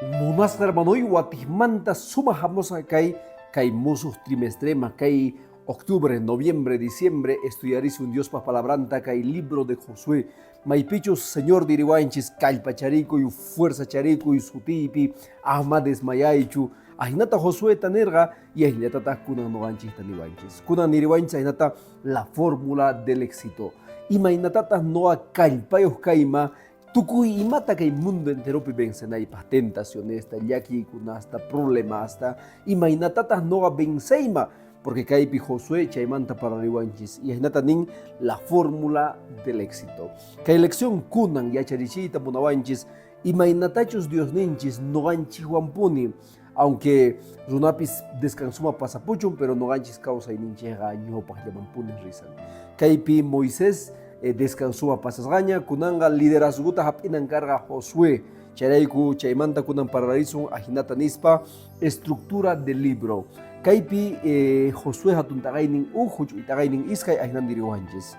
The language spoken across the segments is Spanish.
Munas hermanoy watihmanta sumajamos kay musus trimestrema, kay octubre, noviembre, diciembre, estudiaris un Dios pa palabranta, kay libro de Josué. Maipichos, Señor diriwanchis, kalpacharico y fuerza charico y sutipi, ahmades mayaichu, ahinata Josué tanerga y ahinata kunan noganchis taniwanchis. Kunan niriwanchis ahinata la fórmula del éxito. Y mainatatas noa kalpayos kaima, tukuy imata kay mundo entero vencenaypaj tentaciones, llaki kunasta, problemasta, imaynatatas noga venceima, porque kaypi Josué chaymanta para riwanchis, y ahinata nin la fórmula del éxito. Kay lección kunan yacharichita munawanchis, imaynatachos Dios ninchis noganchis wampuni, aunque runapis descansuma pasapuchun, pero noganchis causa ininchega ñopaj llamanpuni rizan. Kaypi Moisés descansó pasasgaña kunanga liderazguta hapinan carga Josué charayku chaymanta kunan parararizun ajinata nispa estructura del libro kaypi Josué hatuntagainin ujuch itagainin iskay ajinan diriwanchis.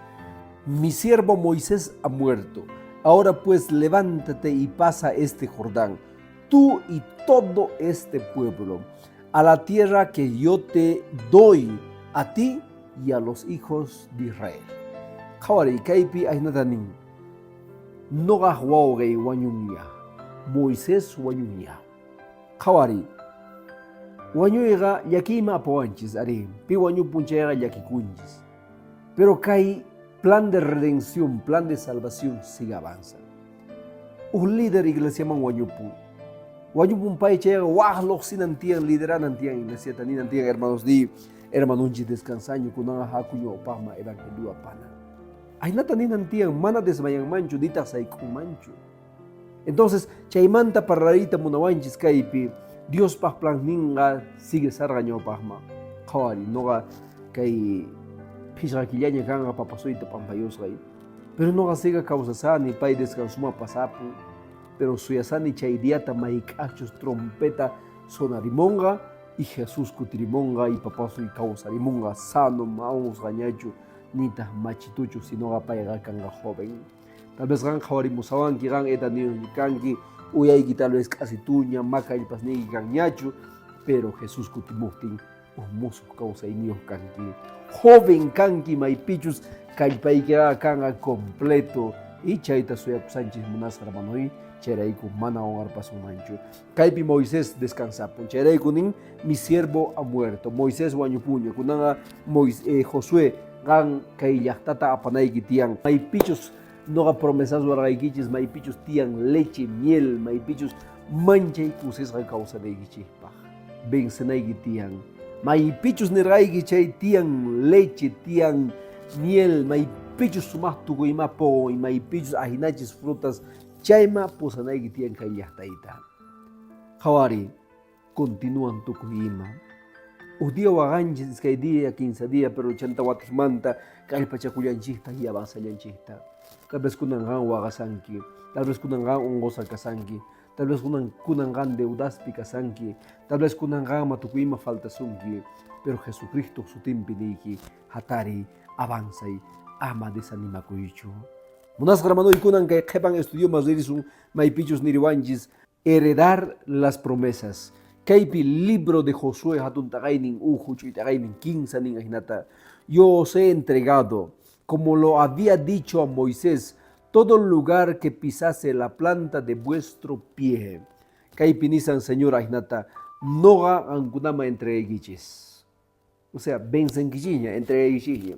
Mi siervo Moisés ha muerto, ahora pues levántate y pasa este Jordán, tú y todo este pueblo, a la tierra que yo te doy a ti y a los hijos de Israel. Kawari kaypi ahinatanin noga wawgay wañunya Moisés wañunya kawari wañuyga llakima apawanchis ari pi wañupunchayga llakikunchis, pero kay plan de redención, plan de salvación sigue avanza. Un líder iglesiaman wañupun pay chayga wajloj sinantian lideranantian iglesia taninantian hermanunchis descansaño kunanga hakuño opama evangelio apana. Ainata ninantian mana desmayan mancho dita saikun mancho. Entonces, chaymanta parrarita munawanchis kaypi, Dios pah plan ninga sigue sargaño pahma. Kawari, noga kay pishrakillaña kanga papasoita pampayosgay. Pero noga siga causasani pay descansuma pasapu, pero suyasani chaydiata maikachos trompeta sonarimonga y Jesús kutirimonga y papasoy causarimonga sano maos gañacho. Nita machitucho sino apaiga kanga joven. Tal vez gan jawarimusawan ki gan eta ni kanki uyayki tal vez casi tuña maca y pasnigi ganyachu, pero Jesús kutimuhtin musu causa inio kanki. Joven kanki maipichus kalpaikera kanga completo y chaita suya Sánchez Munas hermanoi cheraiku mana ongar pasumanchu. Kaipi Moisés descansa pun cheraiku nin mi siervo ha muerto. Moisés wañupuño kunanga Josué gan kay llaktata apanayki tiyan maypichus noga promesas wargaykichis maypichus tiyan leche miel maypichus manchay kusisqa kawsanaykichikpaq vencenayki tiyan maypichus nirgayki chay tiyan leche tiyan miel maypichus sumaq tukuyma pogoy maypichus ajinachis frutas chayma pusanayki tiyan kay llaktayta qhawari continúan tukuyma. Un día waganchis kay día 15 días pero chanta watijmanta kallpachakullanchikta y avanzallanchikta. Tal vez kunangan wagasanki, tal vez kunangan ongosakasanki, tal vez kunangan deudaspi kasanki, tal vez kunangan matukuyma faltasunki, pero Jesucristo sutimpiniki hatari avanzay ama desanimakuychu. Munas gramanoy kunan kay qhepan estudio masirisun maypichus niriwanchis heredar las promesas. Kaypi libro de Josué hatuntagainin ujuchu itagainin 15 nin ahinata. Yo os he entregado, como lo había dicho a Moisés, todo lugar que pisase la planta de vuestro pie. Kaypi nisan Señor ahinata, noga ankunama entreguichis. O sea, vencenquichiña, entreguichiña.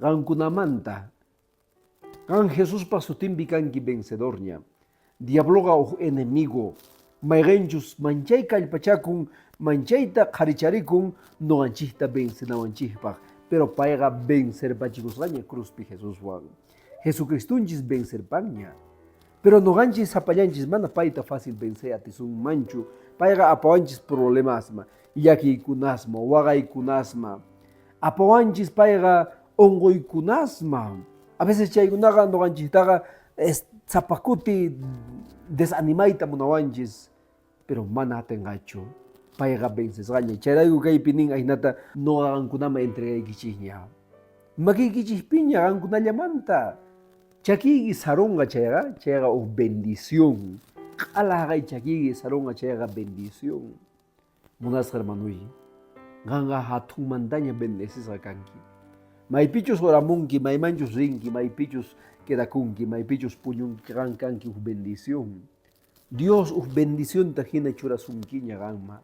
Ankunamanta. Gan Jesús pasutimbi kanki vencedorña. Diabloga o enemigo. Mayrenchus manchay kallpachakun, manchayta qharicharikun, noganchista vencenawanchikpaq, pero payqa vencer pachikusqaña cruzpi Jesuswan. Jesucristunchis vencer panña. Pero noganchis sapallanchis mana payta fácil vencer atisun manchu, payqa apawanchis problemasma, llakiykunasma, waqaykunasma, apawanchis payqa ongoykunasma. A veces chaykunaqa noganchistaqa zapakuti desanimayta munawanchis, pero mana atengachu payqa vencesqaña chayrayku kaypi nin ahinata noqa qankunama entregaykichikña makiykichikpiña qankunallamanta chakiyki sarunqa chayqa bendición alagay chaki sarong achega bendición. Munas hermanui, ganga hatun mandaña bendeces a kanki. May pichos oramunki, may manchos rinki, may pichos quedakunki, may pichos puñun kanki bendición. Dios bendición tajina churasunkiña gangma.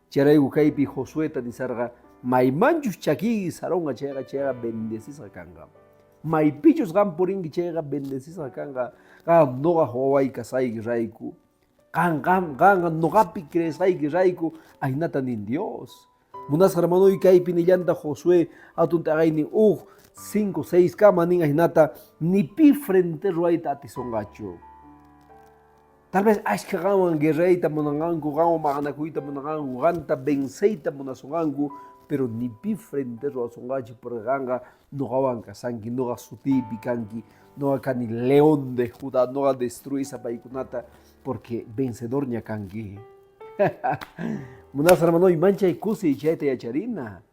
Charay ukaipi Josué tanisarga, may manchos chaki sarong achega bendeces a kanga. May pichos gampurinki chega bendeces a kanga. Noga Hawaii kasay raiku. Ganga nogapi kresay raiku. Ay natanin Dios. Munas hermano y kay pinillanda Josué atun tagay ni 5, 6 kama ning ay nata ni pi frente ruaita atisongacho. Tal vez ashka gawan guerreita monangangu, gawan maganakuita monangangu, ganta benseita monasongangu, pero ni pi frente ruasongacho por ganga no gawan kasanki, no gasuti pikanki, no akani león de Judá, no destruir esa paikunata, porque vencedor ñakanki. Munas hermano y mancha y kusi y chaita y acharina.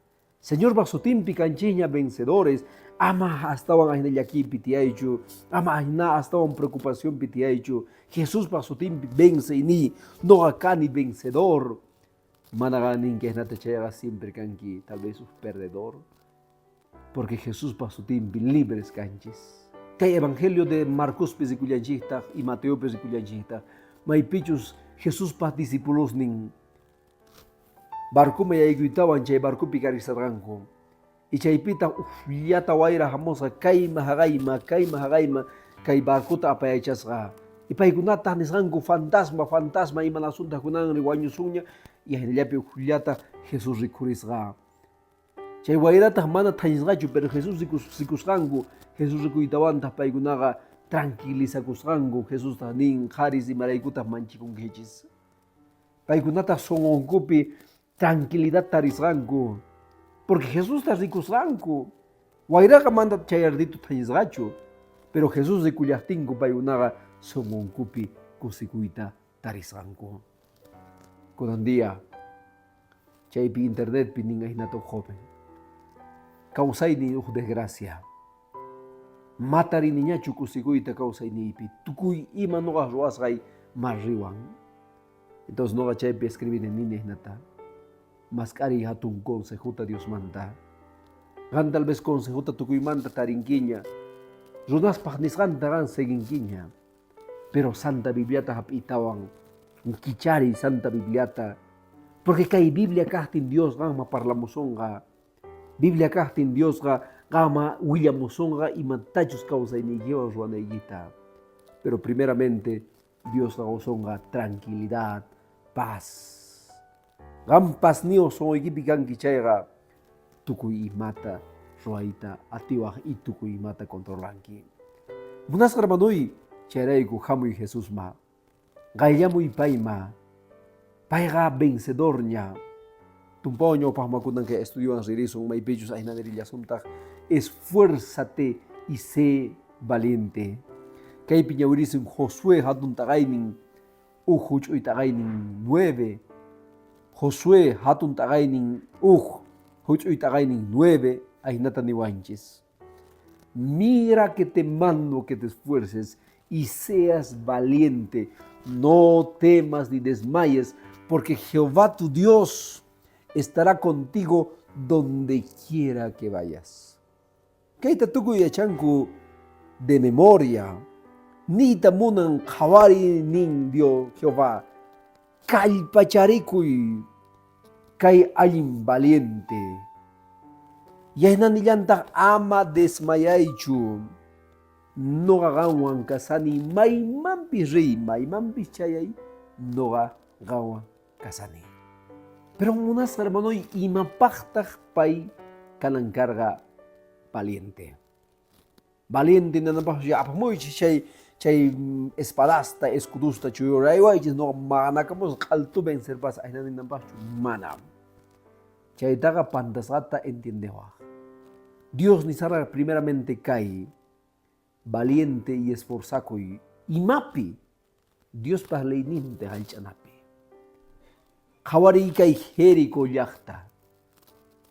Señor basutim picanchiña vencedores. Ama estaban en el aquí pitiaichu. Ama na estaban preocupación pitiaichu. Jesús basutim vence y ni no acá ni vencedor. Managanin que es nata chaya siempre canqui, tal vez sus perdedor. Porque Jesús basutim libres canchis. Que hay evangelio de Marcos pesiculianchista y Mateo pesiculianchista. Maipichus Jesús pas discípulos nin. Barco me ayudaban chay barco picarizarranco. Y chaypita yata waira jamosa kaima hagaima kay barco ta apayachasga. Y paikunata nisranco fantasma y manasunta kunan riwañusuña y ahelapi yata Jesús ricurisga. Chay wairata mana tanisgachu pero Jesús rikusranco. Jesús rikuitawanta paikunaga tranquilizakusranco. Jesús tanin haris y maraikuta manchikun hechis. Paikunata sononkupi tranquilidad tarisranco. Porque Jesús está rikusranco. Guairaga manda chayardito tanisgacho. Pero Jesús de cuyastinco payunaga sononkupi kusikuita tarisranco. Conandía chaypi internet pininga hinato joven. Causay ni desgracia. Matari niña chukusikuita causay ni ipi. Tukui ima noga roasgay marriwan. Entonces no chaypi escribir en niña hinata. Mascari hatun consejuta Dios manda. Gan tal vez consejuta tukui manda tarinquiña. Runas pagnisganta gan seguinquiña. Pero Santa Bibliata hapitawan. Kichari Santa Bibliata. Porque kay Biblia kahtin Dios gama parlamosonga. Biblia kahtin Dios gama williamosonga y mantachos causa inigiwa ruanayita. Pero primeramente Dios gozonga tranquilidad, paz. Gampas nio son equipican kichayga tukui mata ruaita atiwag y tukui mata controlanki. Munas hermanui cheraiku jamu y Jesús ma. Gayamu y paima. Paiga vencedornya. Tumpoño pahmakunan que estudian ririson may pechos ay nanerilla sumtag. Esfuérzate y sé valiente. Kay piñaurisin Josué hatun tagainin ujuch uy tagainin 9. Josué hatun tagainin huch uy tagainin 9 ay nataniwanchis. Mira que te mando que te esfuerces y seas valiente. No temas ni desmayes, porque Jehová tu Dios estará contigo donde quiera que vayas. Kaita tuku yachanku de memoria. Ni tamunan kawari nin Dios Jehová. Kalpacharikuy kay alim valiente. Yainanillanta ama desmayaichu. No gagawan kasani maymampi rey, maymampi chayay, no gagawan kasani. Pero unas hermano imapachtak pay kanankarga valiente. Valiente na nabajo ya apamoy chay espadasta escudusta chuyo raywa y no manakamos kaltu vencer pas ay nanin nabajo manam. Chay daga pandasata entiendewa. Dios ni sara primeramente cae valiente y esforzaco y mapi Dios parleininte halchanapi. Kawari kai heriko yakta.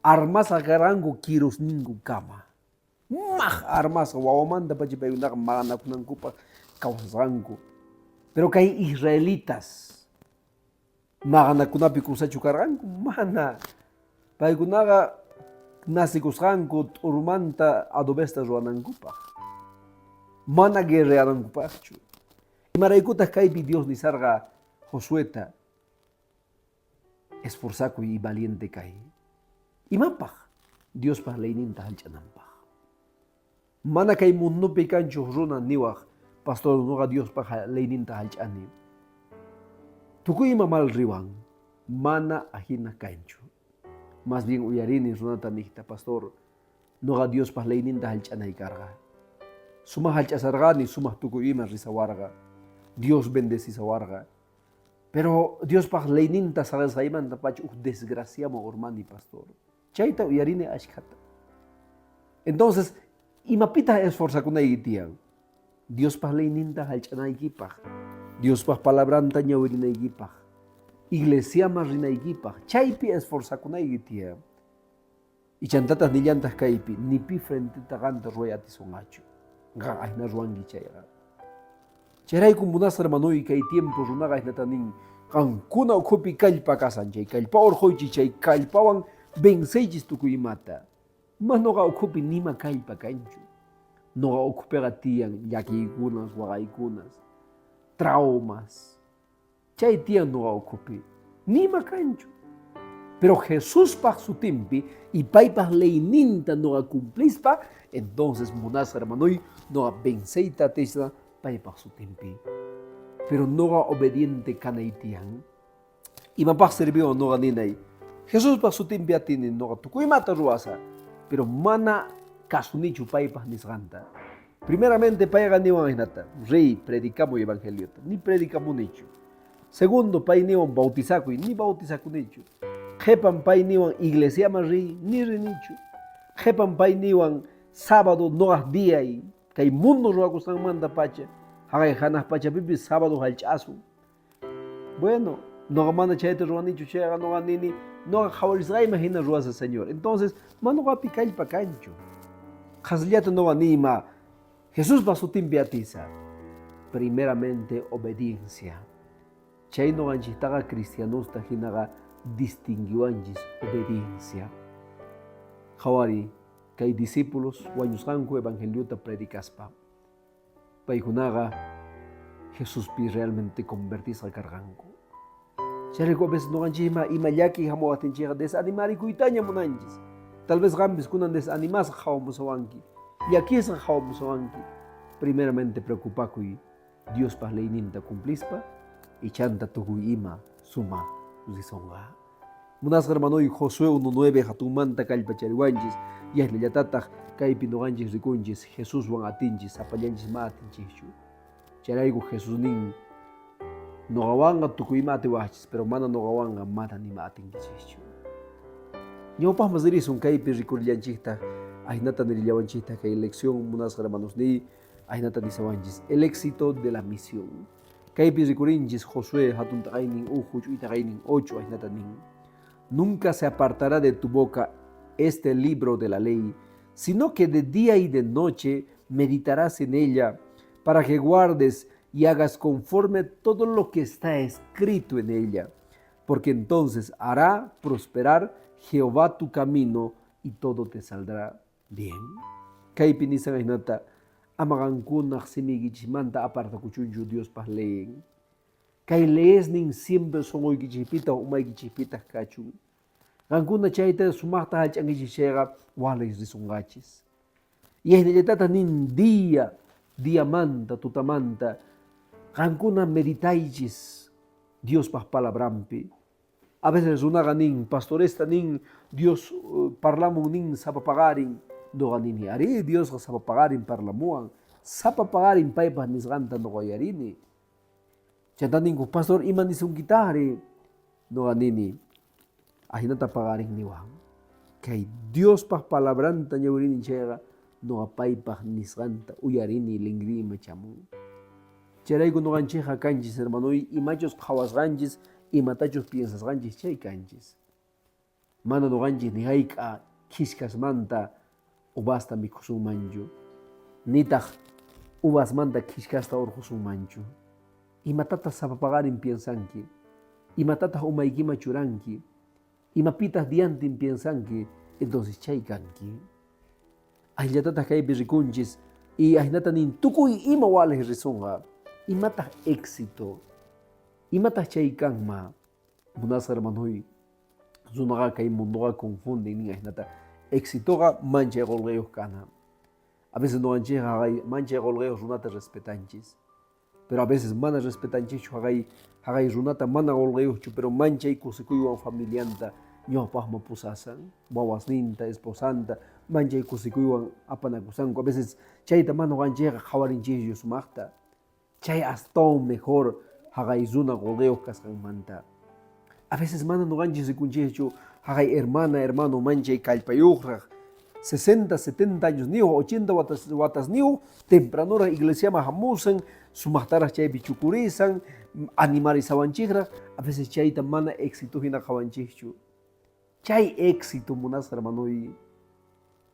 Armas agarango kiros ningu kama. Mah armas wawamanda pa jipay unak maganak ng kupa kawasango. Pero que hay israelitas, maganakunapi kusachu karganku, mana. Paykunaga nasikusqanku t'urumanta adobesta ruwanankupaq. Mana guerreanankupaqchu. Imaraykutaq kaypi Dios nisarqa Josueta, esforzakuy y valiente kay. Imapaq Diospaq leyninta hallch'ananpaq. Mana kay mundupi kanchu runa niwaq pastor nuqa Diospaq leyninta hallch'ani. Tukuyma mal riwan, mana ahina kanchu. Más bien uyarini runata niqta pastor nuqa Diospaq leyninta hallch'anay karqa. Sumaq hallch'asarqani sumaq tukuyma risawarqa. Dios bendecisawarqa. Pero Diospaq leyninta saqisqaymanta pacha desgraciamo urmani pastor. Chayta uyarini ashkata. Entonces, imapita esforzakunayki tiyan. Diospaq leyninta hallch'anaykipaq. Diospaq palabranta ñawirinaykipaq. Iglesiaman rinaykipaq. Chaypi esforzakunayki tiyan. Y chantatas nillantas kaypi nipi frenteta qanta ruway atisonqachu. Qa ayna ruwanki chayqa. Chayrayku munasqa hermanoy kay tiempo runaqa aynata nin qankuna ukhupi kallpa kasan chay kallpa urquychis chay kallpawan venceychis tukuy imata. Mas noqa ukhupi nima kallpa kanchu. Noqa ukhupiqa tiyan llakiykunas, waqaykunas, traumas. Chay tiyan noqa ukhupi. Nima kanchu. Pero Jesuspaq sutinpi y paypaq leyninta noqa cumplispa, entonces munasqa hermanoy noqa venceyta atisqa paypaq sutinpi. Pero noqa obediente kanay tiyan. Imapaq sirviwan noqa ninay. Jesuspaq sutinpi atini noqa tukuymata ruwasa. Pero mana kasunichu paypaq nisqanta. Primeramente payqa niwan hinata, rey predicamo evangeliota, ni predicamunichu. Segundo, pay niwan bautizakuy, ni bautizakunichu. Qhepan pay niwan iglesiaman riy, ni rinichu. Qhepan pay niwan sábado noqaq diyay, kay mundo ruwakustanmanta pacha, haqay hanaq pachapipis sábado hallch'asun. Bueno, noqa mana chayta ruwanichu, chayqa noqa nini, noqa qhawarisqayman hina ruwasa Señor. Entonces, manuqapi kallpa kanchu. Qhasllata noqa nima, Jesuspaq sutinpi atisa. Primeramente, obediencia. Chay noqanchiktaqa cristianusta hinaqa distinguiwanchis obediencia. Qhawari, kay discípulos wañusqanku evangeliota predicaspa. Paykunaqa Jesuspi realmente convertisqa karqanku. Chayrayku a veces noqanchikma ima llaki hamuwaptinchikqa desanimarikuytaña munanchis. Tal vez qampis kunan desanimasqa hawamusawanki, llakisqa hawamusawanki. Primeramente preocupakuy Diospaq leyninta cumplispa y chanta tukuy ima suma risonqa. Munasqa hermanoy Josué 1:9 hatunmanta kallpachariwanchis yasllallatataq kaypi noqanchis rikunchis Jesuswan atinchis sapallanchis ma atinchikchu. Chayrayku Jesús nin noqawanqa tukuyma atiwaqchis, pero mana noqawanqa mana nima atinkichikchu. Ñawpaqmas risun kaypi rikurillanchikta aynata nirillawanchikta kay lección munasqa hermanos ni aynata nisawanchis el éxito de la misión. Kaypi rikurinchis Josué hatun taqaynin uju ch'uy taqaynin 8 aynata nin. Nunca se apartará de tu boca este libro de la ley, sino que de día y de noche meditarás en ella, para que guardes y hagas conforme todo lo que está escrito en ella, porque entonces hará prosperar Jehová tu camino y todo te saldrá bien. Kaypi nisan aynata amaqankunaq simikichimanta apartakuchunchu Diospaq leyen. Kay leyesnin siempre sonquykichikpitaq umaykichikpitaq kachun. Qankuna chayta sumaqta hallch'ankichik chayqa walays risunqachis. Yaynallatata nin diamanta, tutamanta, qankuna meditaychis Diospaq palabrampi. A veces runaqa nin, pastoresta nin, Dios parlamun nin sapapaqarin, noqa nini, ari Diosqa sapapaqarin parlamuwan, sapapaqarin paypaq nisqanta noqa yarini. Chanta ninku, pastor ima nisunkitari, noqa nini, ahinata paqarin niwan. Kay Diospaq palabranta ñawirini chayqa, noqa paypaq nisqanta uyarini lingriyman chamun. Chayrayku noqanchikqa kanchis hermanoy, imachus qhawasqanchis, imatachus piensasqanchis chay kanchis. Mana noqanchik ni hayk'a kishkasmanta ubasta mikusunmanchu, nitaq uvasmanta kishkasta urqusunmanchu. Imatatas sapapagarin piensanki, imatatas umaykima churanki, imapitas diantin piensanki, entonces chaykanki. Ayllatatas kaypi rikunchis y ahinata nin tukuy ima wales risunqa, imatas éxito, imatas chaykanma, munasqa hermanoy, runaqa kay mundoqa confunden nin ahinata, éxitoqa manchay qolqeyuq kana. A veces nuqanchikqa manchay qolqeyuq runata respetanchis, pero a veces mana respetanchikchu haqay runata mana qolqeyuqchu, pero manchay kusikuywan familianta ñawpaqman pusasan, wawasninta, esposanta, manchay kusikuywan apanakusanku. A veces chayta mana nuqanchikqa qhawarinchikchu sumaqta. Chay astawan mejor haqay runa qolqeyuq kasqanmanta. A veces mana nuqanchik rikunchikchu haqay hermano manchay kallpayuqraq, 60, 70 años niuq, 80 watas niuq, tempranora iglesiaman hamusan, sumaqtaraq chaypi chukurisan, animarisawanchikraq, a veces chayta mana éxito hina qawanchikchu. Chay éxito munasqa hermanoy,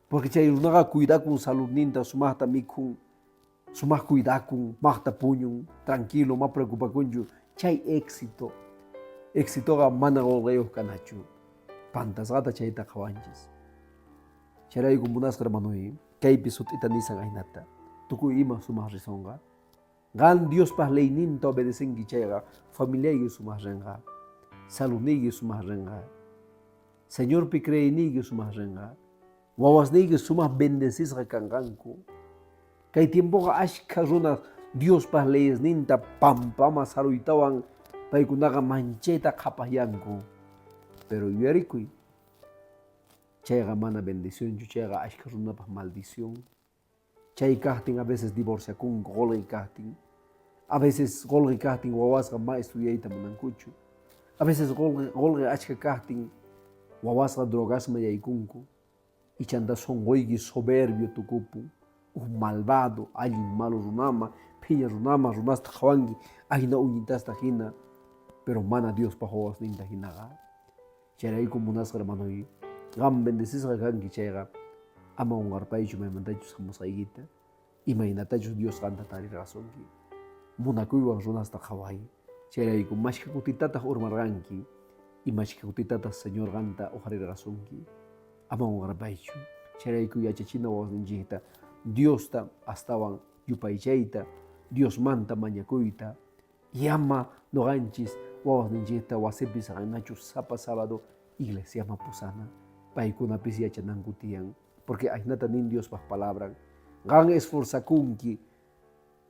porque chay runaqa cuidakun saludninta, sumaqta mikhun, sumaq cuidakun, maqta puñun, tranquilo, ma preocupakunchu, chay éxito. Éxitoqa mana qolqeyuq kanachu, pantasqata chayta qawanchis. Chayrayku munasqa hermanoy, kaypi sut'ita nisan aynata, tukuy ima sumaq risunqa, qam Diospaq leyninta obedecenki chayqa, familiayki sumaq rinqa, saludniyki sumaq rinqa, Señorpi creyiniyki sumaq rinqa, wawasniyki sumaq bendecishqa kanqanku. Kay tiempoqa ashka runa Diospaq leyesninta pampama saruytawan paykunaqa manchayta qhapaqyanku, pero yuyarikuy, chayqa mana bendicionchu, chayqa ashka runapaq maldición. Chay kaqtin a veces divorciakunku qolqey kaqtin, a veces qolqey kaqtin wawasqa ma estudiayta munankuchu, a veces qolqey ashka kaqtin wawasqa drogasman yaykunku, ichanta sonqoyki soberbio tukupun, malvado, allin malo runama, phiña runama runasta qawanki, ahina uñitasta hina, pero mana Diospaq wawasninta hinaqa. Chayrayku munasqa hermanoy, qam bendecishqa kanki chayqa, ama unqarpaychu maymantachus hamusqaykita, imaynatachus Dios qamta tarirqasunki, munakuywan runasta qhaway. Chayrayku mashka kutitataq urmarqanki, y mashka kutitataq Señor qamta uharirqasunki, ama unqarpaychu. Chayrayku yachachina wawasninchikta Diosta astawan yupaychayta, Diosmanta mañakuyta, y ama nuqanchis wawasninchikta wasipi saqannachu sapa sábado iglesiaman pusana, paykunapis yachananku tiyan, porque ahinata nin Diospaq palabran, qam esforzakunki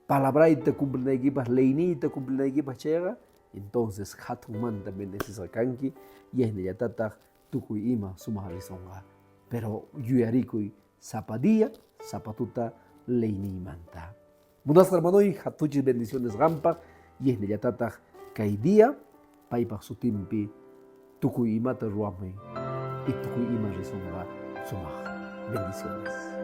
palabrayta cumplinaykipaq, leyniyta cumplinaykipaq chayqa, entonces hatunmanta bendecishqa kanki, yahinallatataq tukuy ima sumaq risunqa. Pero yuyarikuy sapa día, sapa tuta leyniymanta. Munasqa hermanoy, hatuchis bendiciones qanpaq, yahinallatataq kay día paypaq sutinpi tukuy imata ruwamay y tukuy ima risunqa sumaq. Bendiciones.